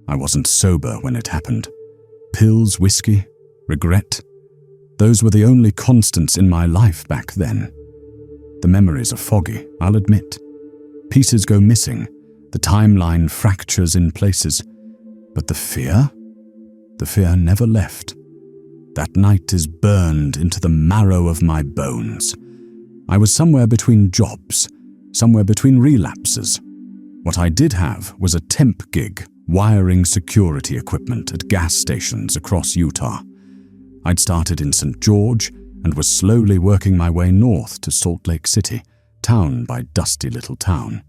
I wasn't sober when it happened. Pills, whiskey, regret. Those were the only constants in my life back then. The memories are foggy, I'll admit. Pieces go missing, the timeline fractures in places. But the fear never left. That night is burned into the marrow of my bones. I was somewhere between jobs, somewhere between relapses. What I did have was a temp gig, wiring security equipment at gas stations across Utah. I'd started in St. George and was slowly working my way north to Salt Lake City, town by dusty little town.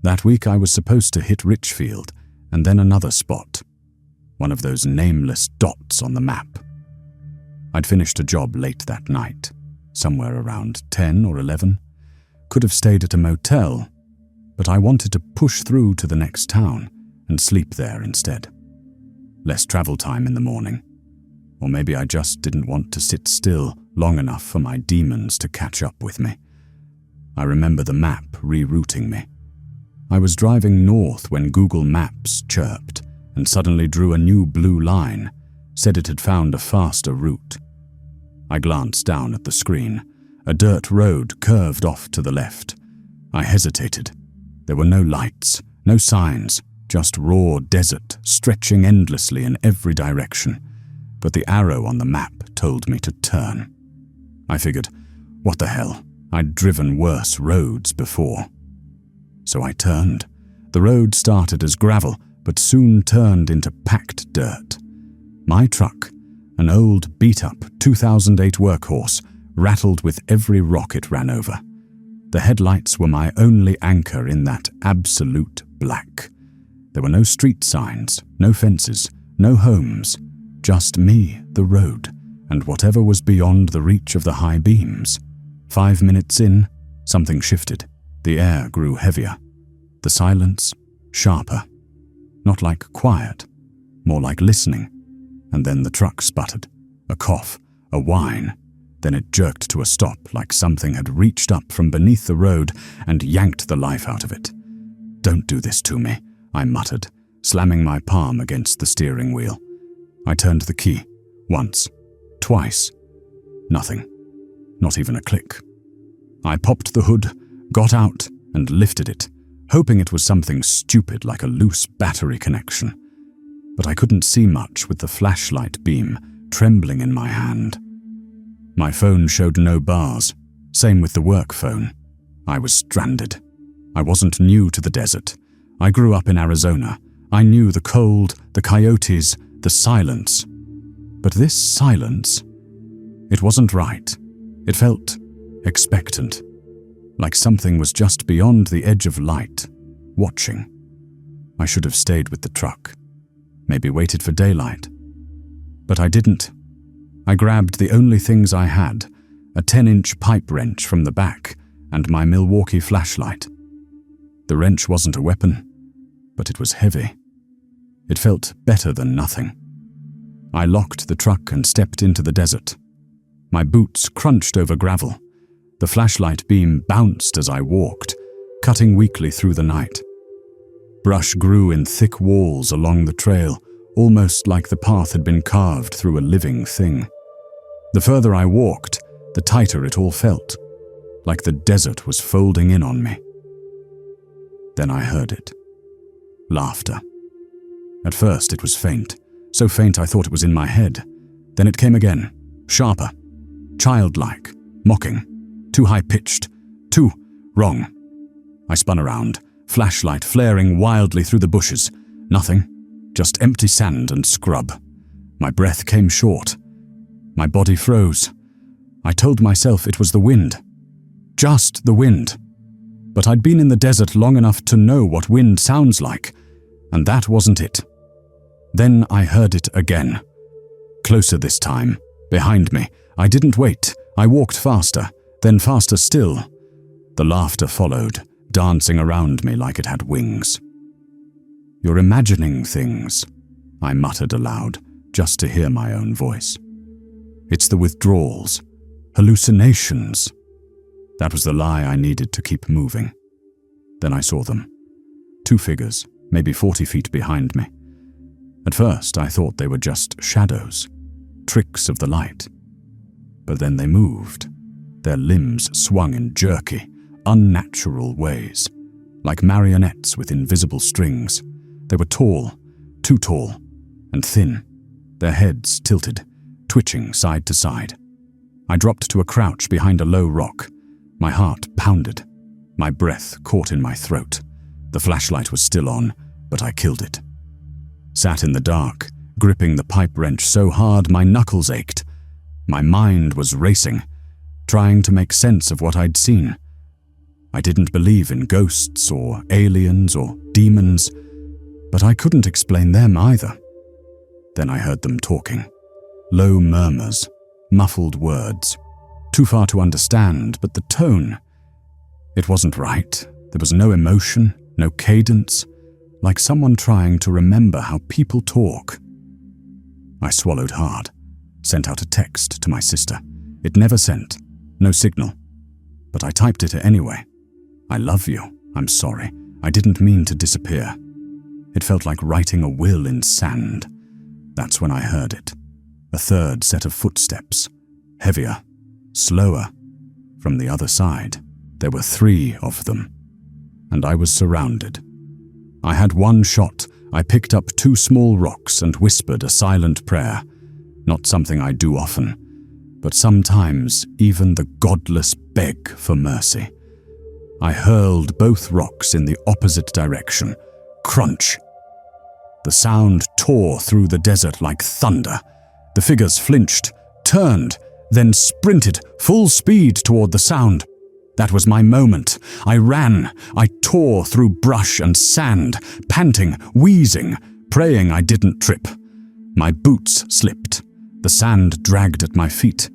That week I was supposed to hit Richfield and then another spot, one of those nameless dots on the map. I'd finished a job late that night, somewhere around 10 or 11. Could have stayed at a motel, but I wanted to push through to the next town and sleep there instead. Less travel time in the morning. Or maybe I just didn't want to sit still long enough for my demons to catch up with me. I remember the map rerouting me. I was driving north when Google Maps chirped and suddenly drew a new blue line, said it had found a faster route. I glanced down at the screen. A dirt road curved off to the left. I hesitated. There were no lights, no signs, just raw desert stretching endlessly in every direction. But the arrow on the map told me to turn. I figured, what the hell? I'd driven worse roads before. So I turned. The road started as gravel, but soon turned into packed dirt. My truck, an old beat-up 2008 workhorse, rattled with every rock it ran over. The headlights were my only anchor in that absolute black. There were no street signs, no fences, no homes. Just me, the road, and whatever was beyond the reach of the high beams. 5 minutes in, something shifted. The air grew heavier. The silence, sharper. Not like quiet, more like listening. And then the truck sputtered. A cough, a whine. Then it jerked to a stop like something had reached up from beneath the road and yanked the life out of it. "Don't do this to me," I muttered, slamming my palm against the steering wheel. I turned the key, once, twice. Nothing. Not even a click. I popped the hood, got out, and lifted it, hoping it was something stupid like a loose battery connection. But I couldn't see much with the flashlight beam trembling in my hand. My phone showed no bars, same with the work phone. I was stranded. I wasn't new to the desert. I grew up in Arizona. I knew the cold, the coyotes, the silence. But this silence, it wasn't right. It felt expectant, like something was just beyond the edge of light, watching. I should have stayed with the truck, maybe waited for daylight. But I didn't. I grabbed the only things I had, a 10-inch pipe wrench from the back and my Milwaukee flashlight. The wrench wasn't a weapon, but it was heavy. It felt better than nothing. I locked the truck and stepped into the desert. My boots crunched over gravel. The flashlight beam bounced as I walked, cutting weakly through the night. Brush grew in thick walls along the trail, almost like the path had been carved through a living thing. The further I walked, the tighter it all felt, like the desert was folding in on me. Then I heard it. Laughter. At first it was faint, so faint I thought it was in my head. Then it came again, sharper, childlike, mocking, too high-pitched, too wrong. I spun around, flashlight flaring wildly through the bushes. Nothing, just empty sand and scrub. My breath came short. My body froze. I told myself it was the wind. Just the wind. But I'd been in the desert long enough to know what wind sounds like, and that wasn't it. Then I heard it again. Closer this time, behind me. I didn't wait. I walked faster, then faster still. The laughter followed, dancing around me like it had wings. "You're imagining things," I muttered aloud, just to hear my own voice. "It's the withdrawals, hallucinations." That was the lie I needed to keep moving. Then I saw them. 2 figures, maybe 40 feet behind me. At first, I thought they were just shadows, tricks of the light. But then they moved. Their limbs swung in jerky, unnatural ways, like marionettes with invisible strings. They were tall, too tall, and thin, their heads tilted, twitching side to side. I dropped to a crouch behind a low rock. My heart pounded. My breath caught in my throat. The flashlight was still on, but I killed it. Sat in the dark, gripping the pipe wrench so hard my knuckles ached. My mind was racing, trying to make sense of what I'd seen. I didn't believe in ghosts or aliens or demons, but I couldn't explain them either. Then I heard them talking. Low murmurs, muffled words. Too far to understand, but the tone. It wasn't right. There was no emotion, no cadence, like someone trying to remember how people talk. I swallowed hard, sent out a text to my sister. It never sent, no signal. But I typed it anyway. I love you. I'm sorry. I didn't mean to disappear. It felt like writing a will in sand. That's when I heard it. A third set of footsteps. Heavier, slower. From the other side, there were 3 of them. And I was surrounded. I had one shot. I picked up 2 small rocks and whispered a silent prayer. Not something I do often, but sometimes even the godless beg for mercy. I hurled both rocks in the opposite direction. Crunch. The sound tore through the desert like thunder. The figures flinched, turned, then sprinted full speed toward the sound. That was my moment. I ran. I tore through brush and sand, panting, wheezing, praying I didn't trip. My boots slipped. The sand dragged at my feet.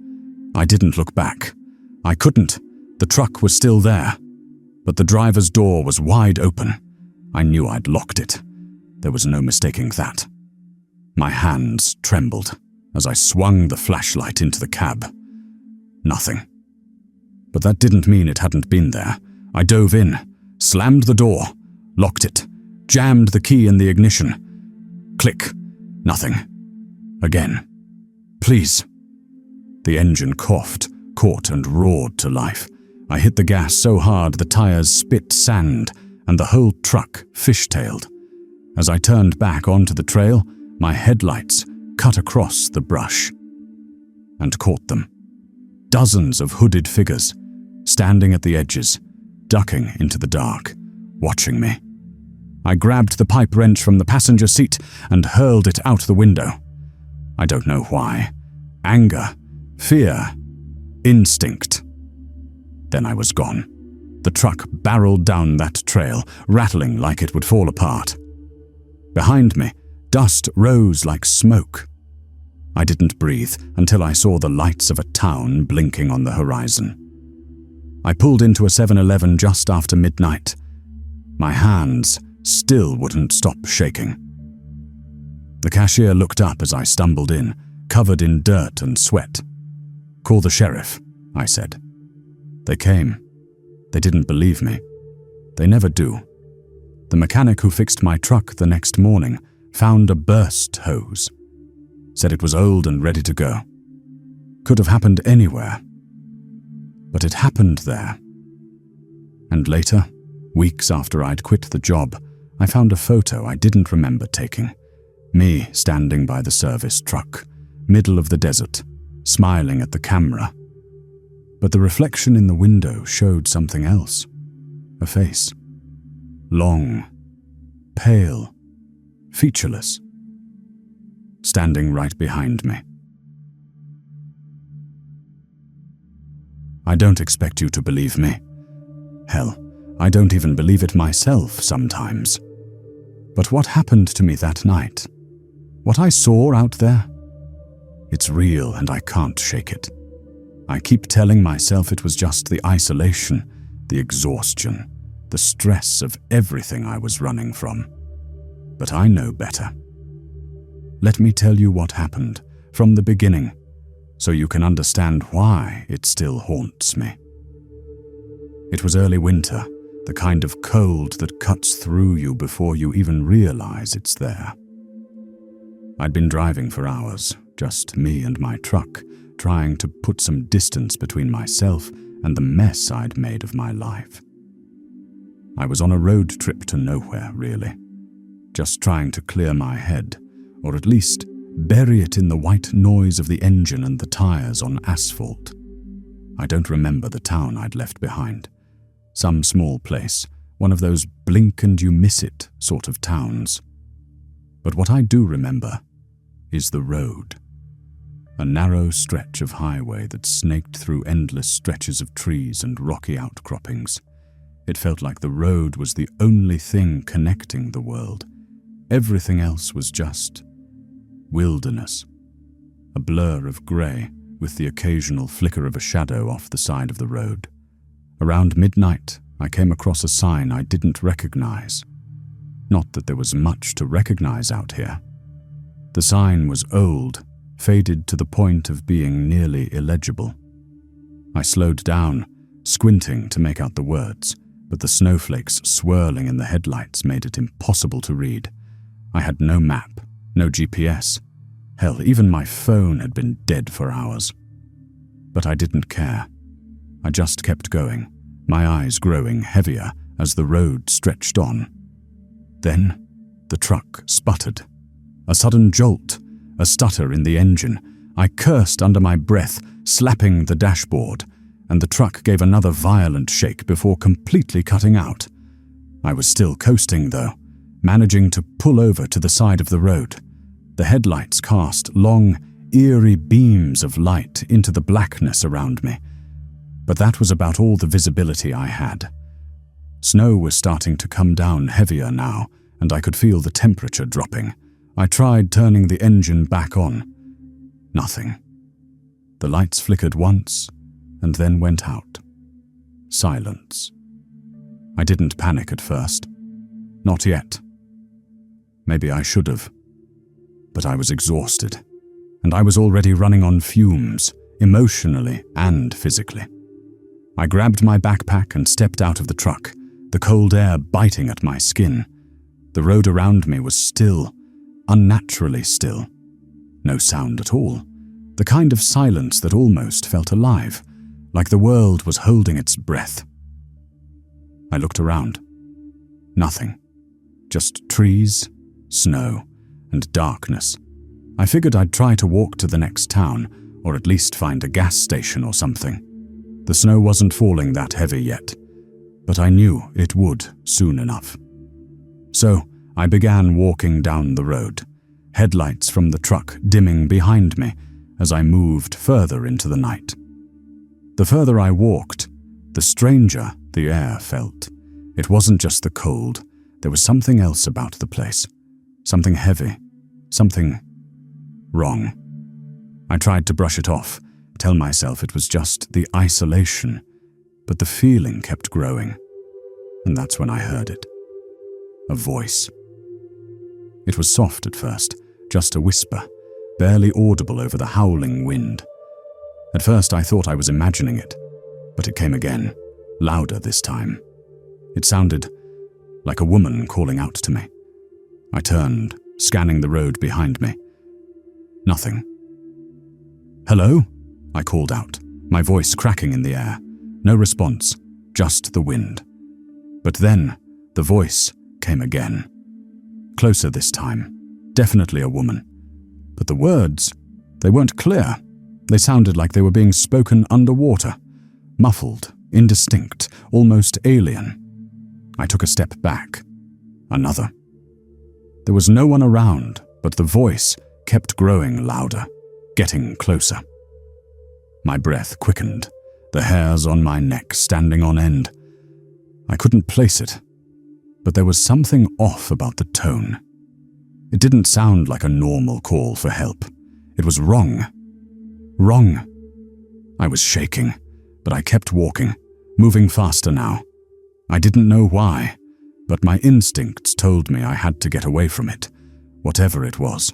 I didn't look back. I couldn't. The truck was still there. But the driver's door was wide open. I knew I'd locked it. There was no mistaking that. My hands trembled as I swung the flashlight into the cab. Nothing. But that didn't mean it hadn't been there. I dove in, slammed the door, locked it, jammed the key in the ignition. Click. Nothing. Again. Please. The engine coughed, caught and roared to life. I hit the gas so hard the tires spit sand and the whole truck fishtailed. As I turned back onto the trail, my headlights cut across the brush and caught them. Dozens of hooded figures, standing at the edges, ducking into the dark, watching me. I grabbed the pipe wrench from the passenger seat and hurled it out the window. I don't know why. Anger, fear, instinct. Then I was gone. The truck barreled down that trail, rattling like it would fall apart. Behind me, dust rose like smoke. I didn't breathe until I saw the lights of a town blinking on the horizon. I pulled into a 7-Eleven just after midnight. My hands still wouldn't stop shaking. The cashier looked up as I stumbled in, covered in dirt and sweat. "Call the sheriff," I said. They came. They didn't believe me. They never do. The mechanic who fixed my truck the next morning found a burst hose. Said it was old and ready to go. Could have happened anywhere. But it happened there. And later, weeks after I'd quit the job, I found a photo I didn't remember taking. Me standing by the service truck, middle of the desert, smiling at the camera. But the reflection in the window showed something else. A face. Long, pale, featureless. Standing right behind me. I don't expect you to believe me. Hell, I don't even believe it myself sometimes. But what happened to me that night? What I saw out there? It's real and I can't shake it. I keep telling myself it was just the isolation, the exhaustion, the stress of everything I was running from. But I know better. Let me tell you what happened from the beginning, so you can understand why it still haunts me. It was early winter, the kind of cold that cuts through you before you even realize it's there. I'd been driving for hours, just me and my truck, trying to put some distance between myself and the mess I'd made of my life. I was on a road trip to nowhere, really. Just trying to clear my head, or at least bury it in the white noise of the engine and the tires on asphalt. I don't remember the town I'd left behind. Some small place, one of those blink and you miss it sort of towns. But what I do remember is the road. A narrow stretch of highway that snaked through endless stretches of trees and rocky outcroppings. It felt like the road was the only thing connecting the world. Everything else was just wilderness. A blur of grey with the occasional flicker of a shadow off the side of the road. Around midnight, I came across a sign I didn't recognize. Not that there was much to recognize out here. The sign was old, faded to the point of being nearly illegible. I slowed down, squinting to make out the words, but the snowflakes swirling in the headlights made it impossible to read. I had no map, no GPS. Hell, even my phone had been dead for hours. But I didn't care. I just kept going, my eyes growing heavier as the road stretched on. Then, the truck sputtered. A sudden jolt, a stutter in the engine. I cursed under my breath, slapping the dashboard, and the truck gave another violent shake before completely cutting out. I was still coasting, though, managing to pull over to the side of the road. The headlights cast long, eerie beams of light into the blackness around me. But that was about all the visibility I had. Snow was starting to come down heavier now, and I could feel the temperature dropping. I tried turning the engine back on. Nothing. The lights flickered once, and then went out. Silence. I didn't panic at first. Not yet. Maybe I should have. But I was exhausted, and I was already running on fumes, emotionally and physically. I grabbed my backpack and stepped out of the truck, the cold air biting at my skin. The road around me was still, unnaturally still. No sound at all. The kind of silence that almost felt alive, like the world was holding its breath. I looked around. Nothing. Just trees, snow, and darkness. I figured I'd try to walk to the next town, or at least find a gas station or something. The snow wasn't falling that heavy yet, but I knew it would soon enough. So I began walking down the road, headlights from the truck dimming behind me as I moved further into the night. The further I walked, the stranger the air felt. It wasn't just the cold, there was something else about the place. Something heavy, something wrong. I tried to brush it off, tell myself it was just the isolation, but the feeling kept growing, and that's when I heard it. A voice. It was soft at first, just a whisper, barely audible over the howling wind. At first I thought I was imagining it, but it came again, louder this time. It sounded like a woman calling out to me. I turned, scanning the road behind me. Nothing. "Hello?" I called out, my voice cracking in the air. No response, just the wind. But then, the voice came again. Closer this time. Definitely a woman. But the words, they weren't clear. They sounded like they were being spoken underwater. Muffled, indistinct, almost alien. I took a step back. Another. There was no one around, but the voice kept growing louder, getting closer. My breath quickened, the hairs on my neck standing on end. I couldn't place it, but there was something off about the tone. It didn't sound like a normal call for help. It was wrong. Wrong. I was shaking, but I kept walking, moving faster now. I didn't know why, but my instincts told me I had to get away from it, whatever it was.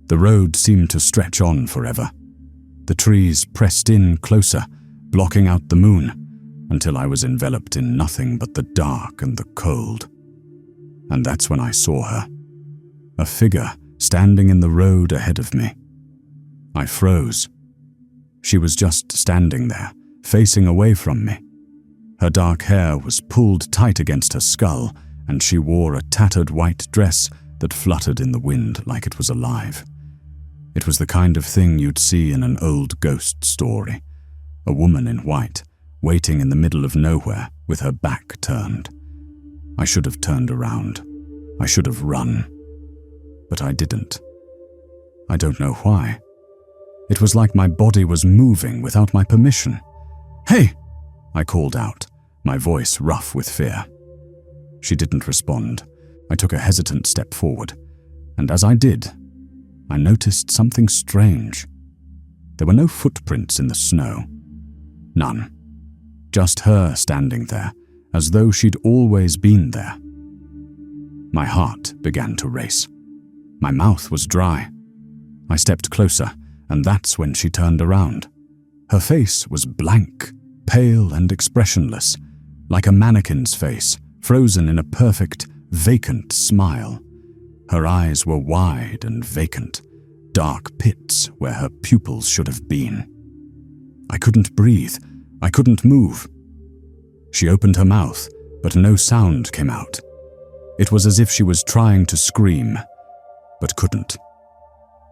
The road seemed to stretch on forever. The trees pressed in closer, blocking out the moon, until I was enveloped in nothing but the dark and the cold. And that's when I saw her. A figure standing in the road ahead of me. I froze. She was just standing there, facing away from me. Her dark hair was pulled tight against her skull, and she wore a tattered white dress that fluttered in the wind like it was alive. It was the kind of thing you'd see in an old ghost story. A woman in white, waiting in the middle of nowhere with her back turned. I should have turned around. I should have run. But I didn't. I don't know why. It was like my body was moving without my permission. "Hey!" I called out, my voice rough with fear. She didn't respond. I took a hesitant step forward, and as I did, I noticed something strange. There were no footprints in the snow. None. Just her standing there, as though she'd always been there. My heart began to race. My mouth was dry. I stepped closer, and that's when she turned around. Her face was blank, pale and expressionless, like a mannequin's face, frozen in a perfect, vacant smile. Her eyes were wide and vacant, dark pits where her pupils should have been. I couldn't breathe. I couldn't move. She opened her mouth, but no sound came out. It was as if she was trying to scream, but couldn't.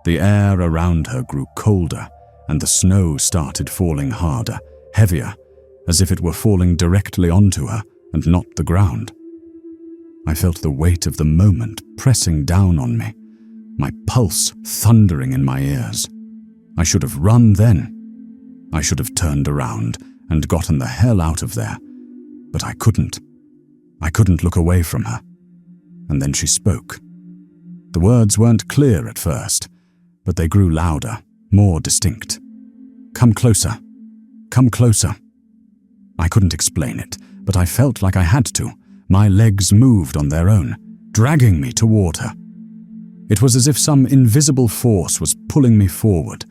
The air around her grew colder, and the snow started falling harder, heavier, as if it were falling directly onto her and not the ground. I felt the weight of the moment pressing down on me, my pulse thundering in my ears. I should have run then. I should have turned around and gotten the hell out of there, but I couldn't. I couldn't look away from her. And then she spoke. The words weren't clear at first, but they grew louder, more distinct. "Come closer. Come closer." I couldn't explain it, but I felt like I had to. My legs moved on their own, dragging me toward her. It was as if some invisible force was pulling me forward,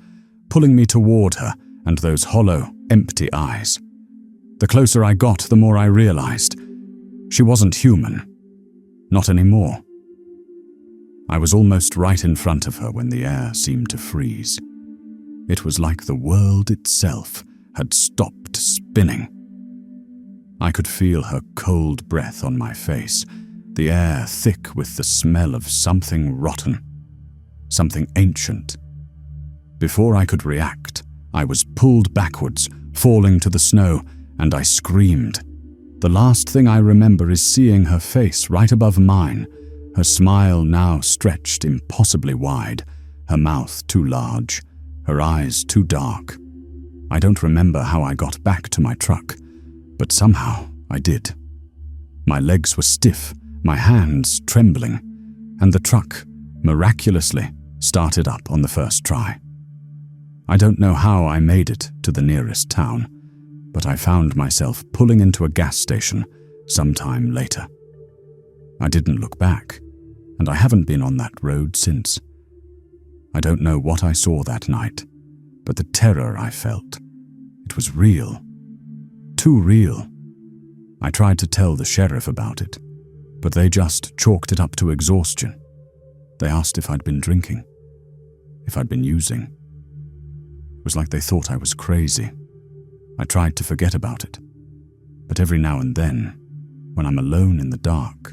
pulling me toward her and those hollow, empty eyes. The closer I got, the more I realized. She wasn't human. Not anymore. I was almost right in front of her when the air seemed to freeze. It was like the world itself had stopped spinning. I could feel her cold breath on my face, the air thick with the smell of something rotten, something ancient. Before I could react, I was pulled backwards, falling to the snow, and I screamed. The last thing I remember is seeing her face right above mine, her smile now stretched impossibly wide, her mouth too large, her eyes too dark. I don't remember how I got back to my truck, but somehow I did. My legs were stiff, my hands trembling, and the truck, miraculously, started up on the first try. I don't know how I made it to the nearest town, but I found myself pulling into a gas station sometime later. I didn't look back, and I haven't been on that road since. I don't know what I saw that night, but the terror I felt, it was real. Too real. I tried to tell the sheriff about it, but they just chalked it up to exhaustion. They asked if I'd been drinking, if I'd been using. It was like they thought I was crazy. I tried to forget about it, but every now and then, when I'm alone in the dark,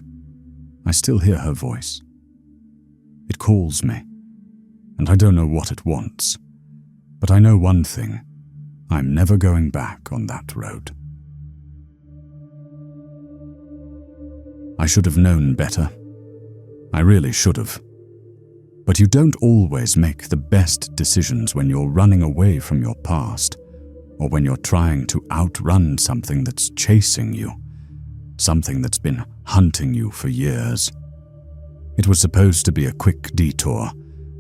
I still hear her voice. It calls me, and I don't know what it wants, but I know one thing. I'm never going back on that road. I should have known better. I really should have. But you don't always make the best decisions when you're running away from your past, or when you're trying to outrun something that's chasing you, something that's been hunting you for years. It was supposed to be a quick detour,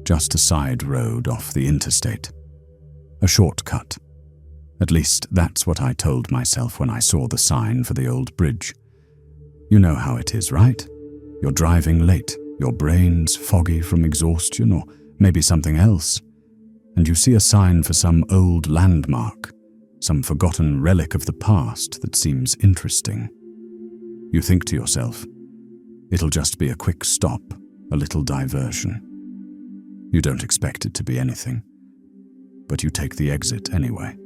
just a side road off the interstate. A shortcut. At least that's what I told myself when I saw the sign for the old bridge. You know how it is, right? You're driving late, your brain's foggy from exhaustion or maybe something else, and you see a sign for some old landmark, some forgotten relic of the past that seems interesting. You think to yourself, it'll just be a quick stop, a little diversion. You don't expect it to be anything, but you take the exit anyway.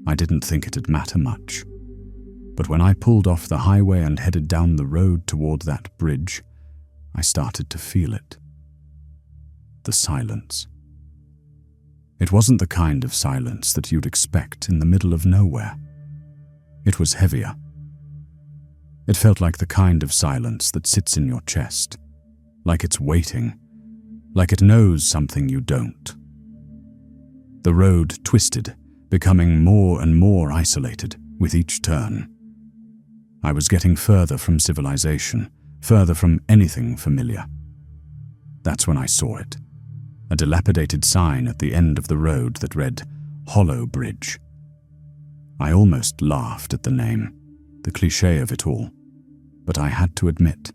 I didn't think it'd matter much, but when I pulled off the highway and headed down the road toward that bridge, I started to feel it. The silence. It wasn't the kind of silence that you'd expect in the middle of nowhere. It was heavier. It felt like the kind of silence that sits in your chest, like it's waiting, like it knows something you don't. The road twisted, becoming more and more isolated with each turn. I was getting further from civilization, further from anything familiar. That's when I saw it. A dilapidated sign at the end of the road that read, Hollow Bridge. I almost laughed at the name, the cliché of it all, but I had to admit,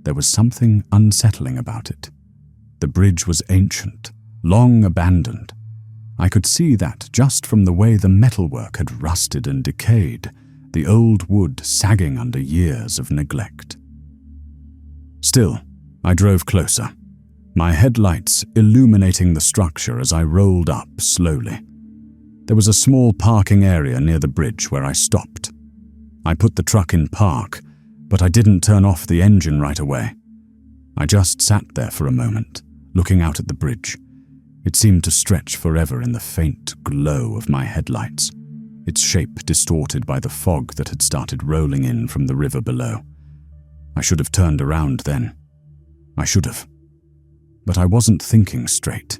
there was something unsettling about it. The bridge was ancient, long abandoned. I could see that just from the way the metalwork had rusted and decayed, the old wood sagging under years of neglect. Still, I drove closer, my headlights illuminating the structure as I rolled up slowly. There was a small parking area near the bridge where I stopped. I put the truck in park, but I didn't turn off the engine right away. I just sat there for a moment, looking out at the bridge. It seemed to stretch forever in the faint glow of my headlights, its shape distorted by the fog that had started rolling in from the river below. I should have turned around then. I should have. But I wasn't thinking straight.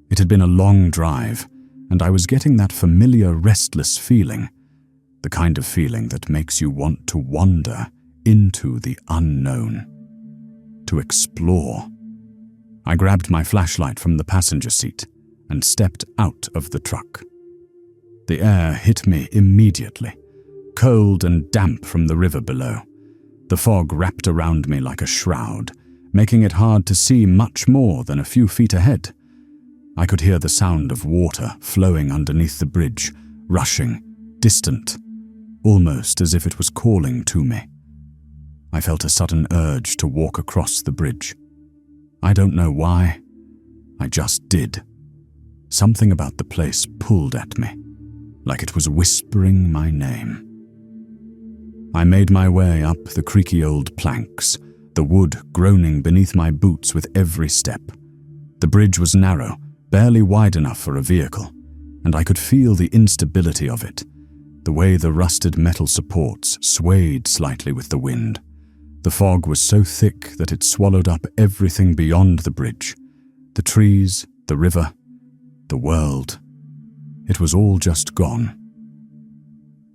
It had been a long drive, and I was getting that familiar restless feeling, the kind of feeling that makes you want to wander into the unknown, to explore. I grabbed my flashlight from the passenger seat and stepped out of the truck. The air hit me immediately, cold and damp from the river below. The fog wrapped around me like a shroud, making it hard to see much more than a few feet ahead. I could hear the sound of water flowing underneath the bridge, rushing, distant, almost as if it was calling to me. I felt a sudden urge to walk across the bridge. I don't know why. I just did. Something about the place pulled at me, like it was whispering my name. I made my way up the creaky old planks, the wood groaning beneath my boots with every step. The bridge was narrow, barely wide enough for a vehicle, and I could feel the instability of it, the way the rusted metal supports swayed slightly with the wind. The fog was so thick that it swallowed up everything beyond the bridge, the trees, the river, the world. It was all just gone.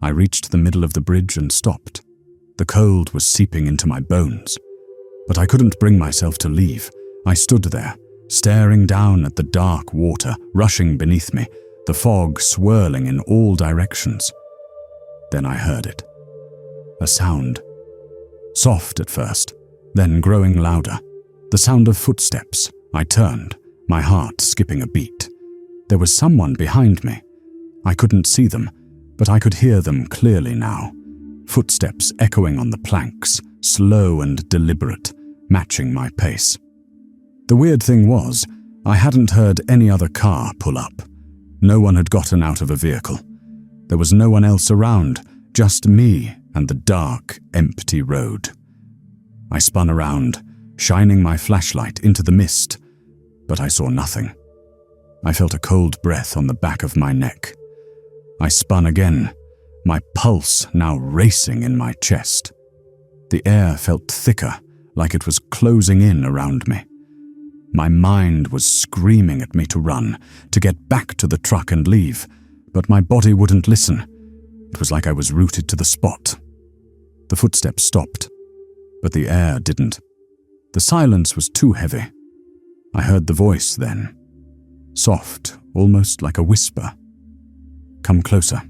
I reached the middle of the bridge and stopped. The cold was seeping into my bones. But I couldn't bring myself to leave. I stood there, staring down at the dark water rushing beneath me, the fog swirling in all directions. Then I heard it. A sound. Soft at first, then growing louder. The sound of footsteps. I turned, my heart skipping a beat. There was someone behind me. I couldn't see them, but I could hear them clearly now. Footsteps echoing on the planks, slow and deliberate, matching my pace. The weird thing was, I hadn't heard any other car pull up. No one had gotten out of a vehicle. There was no one else around, just me and the dark, empty road. I spun around, shining my flashlight into the mist, but I saw nothing. I felt a cold breath on the back of my neck. I spun again, my pulse now racing in my chest. The air felt thicker, like it was closing in around me. My mind was screaming at me to run, to get back to the truck and leave, but my body wouldn't listen. It was like I was rooted to the spot. The footsteps stopped, but the air didn't. The silence was too heavy. I heard the voice then, soft, almost like a whisper. Come closer.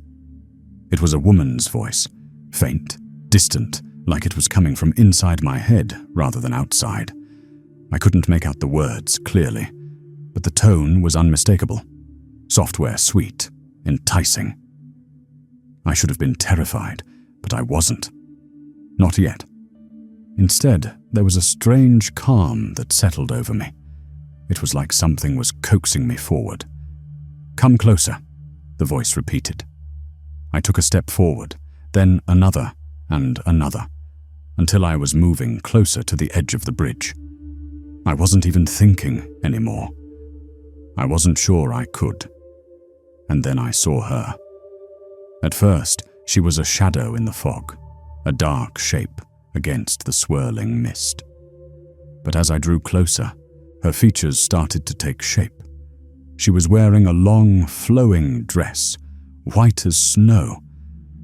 It was a woman's voice, faint, distant, like it was coming from inside my head rather than outside. I couldn't make out the words clearly, but the tone was unmistakable. Software sweet, enticing. I should have been terrified, but I wasn't. Not yet. Instead, there was a strange calm that settled over me. It was like something was coaxing me forward. "Come closer," the voice repeated. I took a step forward, then another and another, until I was moving closer to the edge of the bridge. I wasn't even thinking anymore. I wasn't sure I could. And then I saw her. At first, she was a shadow in the fog, a dark shape against the swirling mist. But as I drew closer, her features started to take shape. She was wearing a long, flowing dress, white as snow,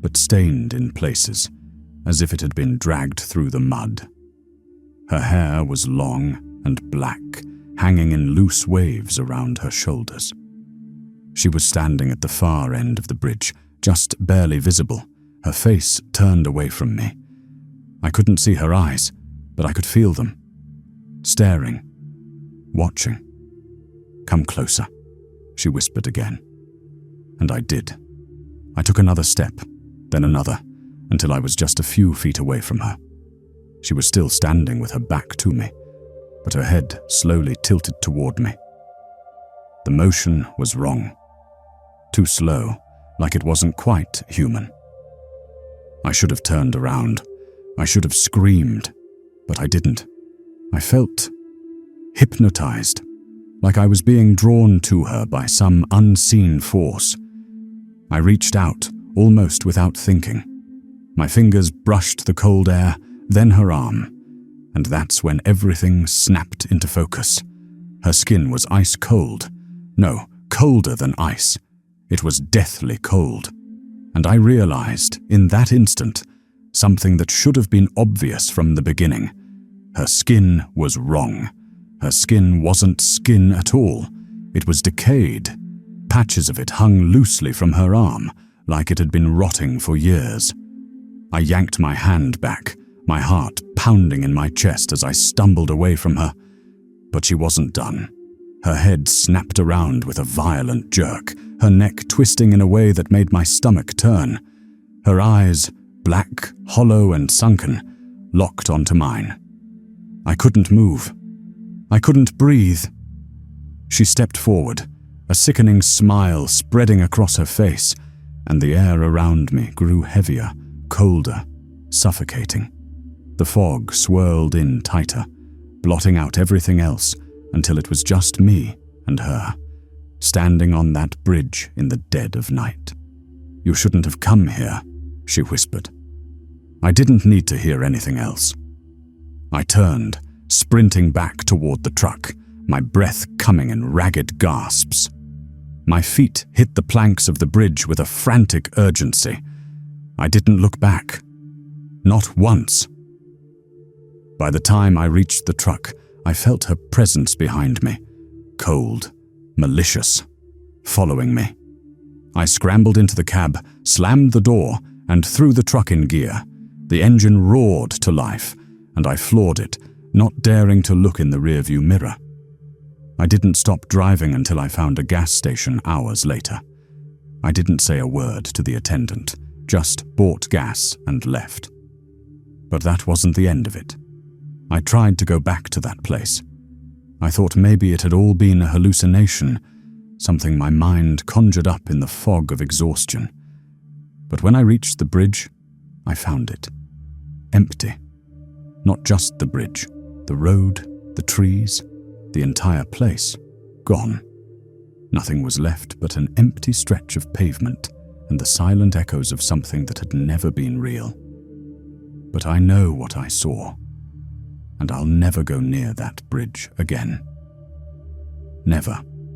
but stained in places, as if it had been dragged through the mud. Her hair was long and black, hanging in loose waves around her shoulders. She was standing at the far end of the bridge, just barely visible, her face turned away from me. I couldn't see her eyes, but I could feel them. Staring, watching. "Come closer," she whispered again. And I did. I took another step, then another, until I was just a few feet away from her. She was still standing with her back to me, but her head slowly tilted toward me. The motion was wrong. Too slow, like it wasn't quite human. I should have turned around. I should have screamed, but I didn't. I felt hypnotized, like I was being drawn to her by some unseen force. I reached out, almost without thinking. My fingers brushed the cold air, then her arm, and that's when everything snapped into focus. Her skin was ice cold. No, colder than ice. It was deathly cold. And I realized, in that instant, something that should have been obvious from the beginning. Her skin was wrong. Her skin wasn't skin at all. It was decayed. Patches of it hung loosely from her arm, like it had been rotting for years. I yanked my hand back, my heart pounding in my chest as I stumbled away from her. But she wasn't done. Her head snapped around with a violent jerk, her neck twisting in a way that made my stomach turn. Her eyes, black, hollow, and sunken, locked onto mine. I couldn't move. I couldn't breathe. She stepped forward, a sickening smile spreading across her face, and the air around me grew heavier, colder, suffocating. The fog swirled in tighter, blotting out everything else until it was just me and her, standing on that bridge in the dead of night. "You shouldn't have come here," she whispered. I didn't need to hear anything else. I turned, sprinting back toward the truck, my breath coming in ragged gasps. My feet hit the planks of the bridge with a frantic urgency. I didn't look back. Not once. By the time I reached the truck, I felt her presence behind me, cold, malicious, following me. I scrambled into the cab, slammed the door, and threw the truck in gear. The engine roared to life, and I floored it, not daring to look in the rearview mirror. I didn't stop driving until I found a gas station hours later. I didn't say a word to the attendant, just bought gas and left. But that wasn't the end of it. I tried to go back to that place. I thought maybe it had all been a hallucination, something my mind conjured up in the fog of exhaustion. But when I reached the bridge, I found it. Empty. Not just the bridge, the road, the trees, the entire place, gone. Nothing was left but an empty stretch of pavement and the silent echoes of something that had never been real. But I know what I saw, and I'll never go near that bridge again. Never.